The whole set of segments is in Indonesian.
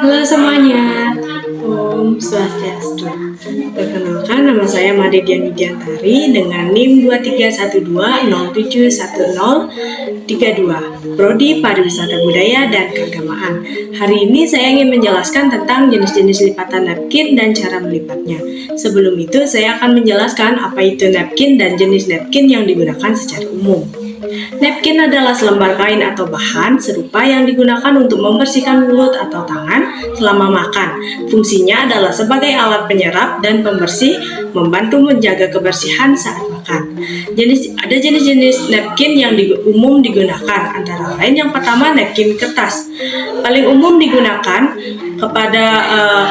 Halo semuanya, Om Swastiastu. Perkenalkan, nama saya Made Dian Widiantari dengan NIM 2312071032, Prodi Pariwisata Budaya dan Keagamaan. Hari ini saya ingin menjelaskan tentang jenis-jenis lipatan napkin dan cara melipatnya. Sebelum itu, saya akan menjelaskan apa itu napkin dan jenis napkin yang digunakan secara umum. Napkin adalah selembar kain atau bahan serupa yang digunakan untuk membersihkan mulut atau tangan selama makan. Fungsinya adalah sebagai alat penyerap dan pembersih, membantu menjaga kebersihan saat makan. Ada jenis-jenis napkin yang umum digunakan, antara lain yang pertama napkin kertas. Paling umum digunakan kepada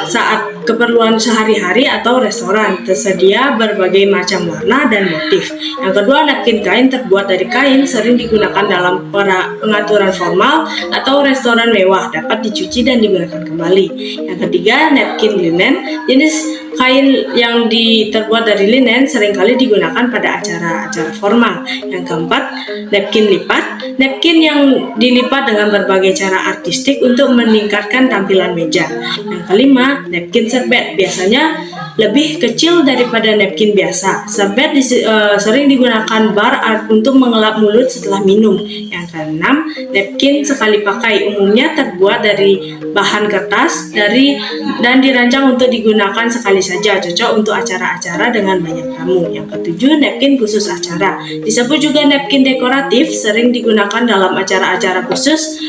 saat keperluan sehari-hari atau restoran, tersedia berbagai macam warna dan motif. Yang kedua, napkin kain terbuat dari kain sering digunakan dalam pengaturan formal atau restoran mewah, dapat dicuci dan digunakan kembali. Yang ketiga, napkin linen. Jenis kain yang terbuat dari linen seringkali digunakan pada acara-acara formal. Yang keempat, napkin lipat. Napkin yang dilipat dengan berbagai cara artistik untuk meningkatkan tampilan meja. Yang kelima, napkin serbet. Biasanya lebih kecil daripada napkin biasa. Serbet sering digunakan bar untuk mengelap mulut setelah minum. Yang keenam, napkin sekali pakai. Umumnya terbuat dari bahan kertas dan dirancang untuk digunakan sekali saja, cocok untuk acara-acara dengan banyak tamu. Yang ketujuh, napkin khusus acara. Disebut juga napkin dekoratif, sering digunakan dalam acara-acara khusus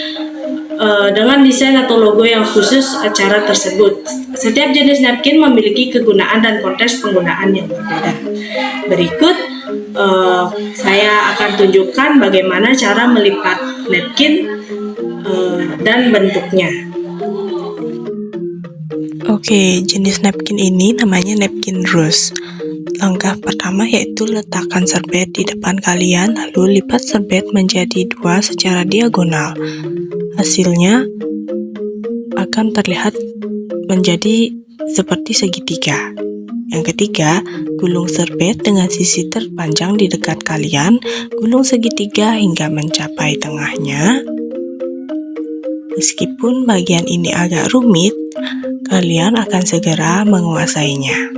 dengan desain atau logo yang khusus acara tersebut. Setiap jenis napkin memiliki kegunaan dan konteks penggunaan yang berbeda. Berikut saya akan tunjukkan bagaimana cara melipat napkin dan bentuknya. Oke, jenis napkin ini namanya napkin rose. Langkah pertama yaitu letakkan serbet di depan kalian, lalu lipat serbet menjadi dua secara diagonal. Hasilnya akan terlihat menjadi seperti segitiga. Yang ketiga, gulung serbet dengan sisi terpanjang di dekat kalian, gulung segitiga hingga mencapai tengahnya. Meskipun bagian ini agak rumit, kalian akan segera menguasainya.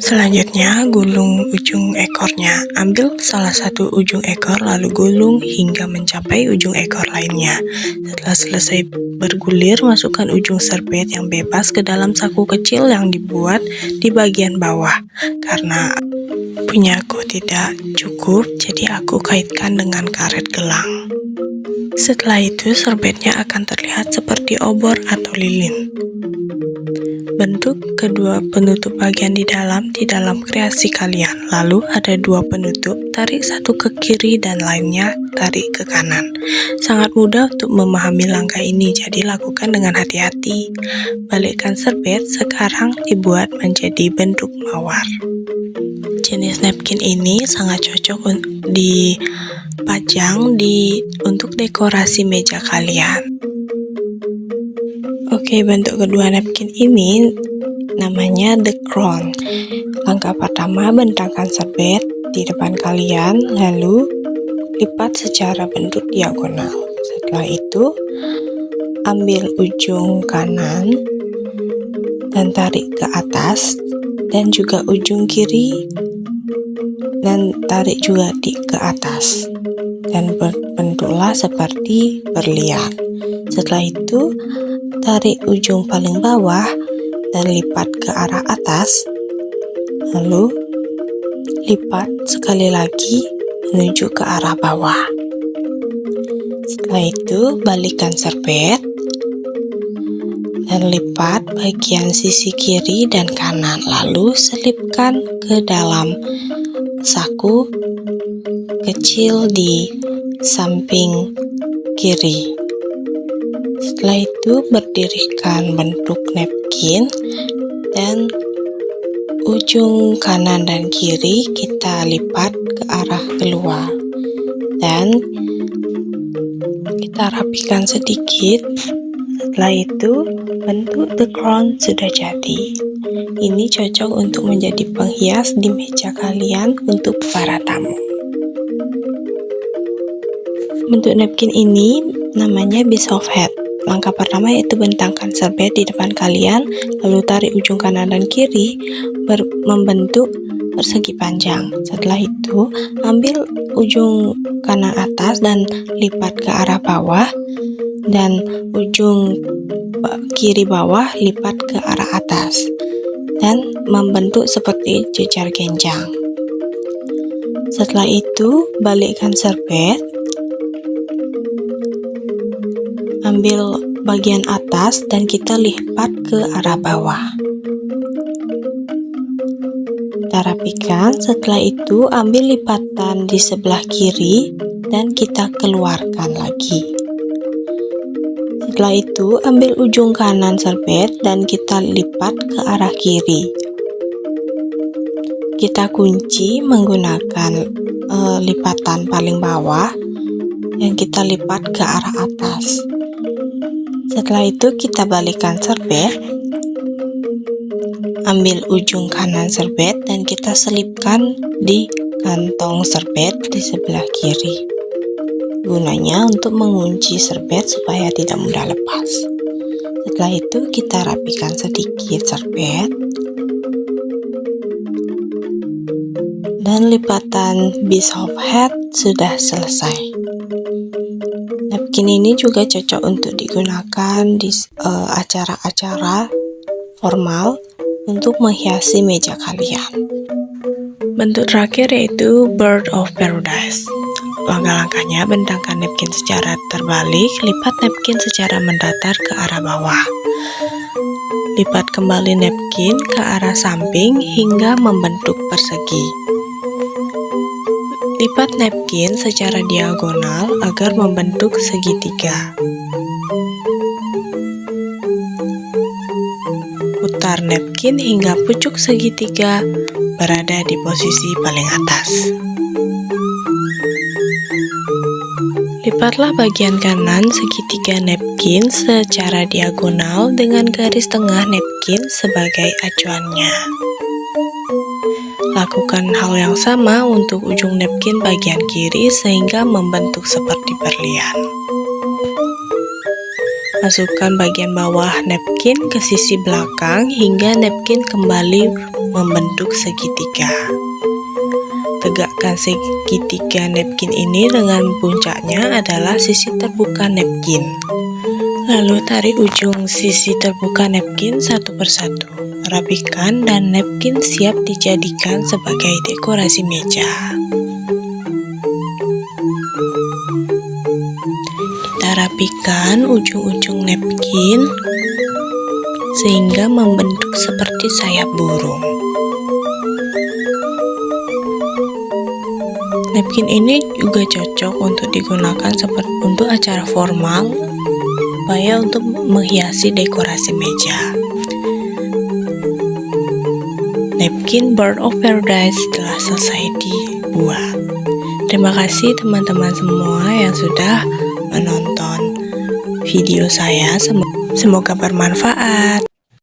Selanjutnya, gulung ujung ekornya. Ambil salah satu ujung ekor lalu gulung hingga mencapai ujung ekor lainnya. Setelah selesai bergulir, masukkan ujung serbet yang bebas ke dalam saku kecil yang dibuat di bagian bawah. Karena punyaku tidak cukup, jadi aku kaitkan dengan karet gelang. Setelah itu, serbetnya akan terlihat seperti obor atau lilin. Bentuk kedua penutup bagian di dalam kreasi kalian. Lalu ada dua penutup, tarik satu ke kiri dan lainnya tarik ke kanan. Sangat mudah untuk memahami langkah ini, jadi lakukan dengan hati-hati. Balikkan serbet, sekarang dibuat menjadi bentuk mawar. Jenis napkin ini sangat cocok dipajang untuk dekorasi meja kalian. Oke, bentuk kedua napkin ini namanya the crown. Langkah pertama, bentangkan serbet di depan kalian, lalu lipat secara bentuk diagonal. Setelah itu, ambil ujung kanan dan tarik ke atas, dan juga ujung kiri dan tarik juga ke atas, dan berbentuklah seperti berlian. Setelah itu, tarik ujung paling bawah dan lipat ke arah atas, lalu lipat sekali lagi menuju ke arah bawah. Setelah itu, balikkan serbet dan lipat bagian sisi kiri dan kanan, lalu selipkan ke dalam saku kecil di samping kiri. Setelah itu, berdirikan bentuk napkin dan ujung kanan dan kiri kita lipat ke arah keluar dan kita rapikan sedikit. Setelah itu, bentuk the crown sudah jadi. Ini cocok untuk menjadi penghias di meja kalian untuk para tamu. Bentuk napkin ini namanya piece of hat. Langkah pertama yaitu bentangkan serbet di depan kalian, lalu tarik ujung kanan dan kiri membentuk persegi panjang. Setelah itu, ambil ujung kanan atas dan lipat ke arah bawah, dan ujung kiri bawah lipat ke arah atas, dan membentuk seperti jejar genjang. Setelah itu, balikkan serbet, ambil bagian atas dan kita lipat ke arah bawah. Kita rapikan. Setelah itu ambil lipatan di sebelah kiri dan kita keluarkan lagi. Setelah itu ambil ujung kanan serbet dan kita lipat ke arah kiri. Kita kunci menggunakan lipatan paling bawah yang kita lipat ke arah atas. Setelah itu kita balikkan serbet, ambil ujung kanan serbet dan kita selipkan di kantong serbet di sebelah kiri. Gunanya untuk mengunci serbet supaya tidak mudah lepas. Setelah itu kita rapikan sedikit serbet, dan lipatan piece of head sudah selesai. Napkin ini juga cocok untuk digunakan di acara-acara formal untuk menghiasi meja kalian. Bentuk terakhir yaitu Bird of Paradise. Langkah-langkahnya, bentangkan napkin secara terbalik, lipat napkin secara mendatar ke arah bawah. Lipat kembali napkin ke arah samping hingga membentuk persegi. Lipat napkin secara diagonal agar membentuk segitiga. Putar napkin hingga pucuk segitiga berada di posisi paling atas. Lipatlah bagian kanan segitiga napkin secara diagonal dengan garis tengah napkin sebagai acuannya. Lakukan hal yang sama untuk ujung napkin bagian kiri sehingga membentuk seperti berlian. Masukkan bagian bawah napkin ke sisi belakang hingga napkin kembali membentuk segitiga. Tegakkan segitiga napkin ini dengan puncaknya adalah sisi terbuka napkin. Lalu tarik ujung sisi terbuka napkin satu persatu. Rapikan dan napkin siap dijadikan sebagai dekorasi meja. Kita rapikan ujung-ujung napkin sehingga membentuk seperti sayap burung. Napkin ini juga cocok untuk digunakan seperti untuk acara formal, supaya untuk menghiasi dekorasi meja. Napkin Bird of Paradise telah selesai dibuat. Terima kasih teman-teman semua yang sudah menonton video saya. Semoga bermanfaat.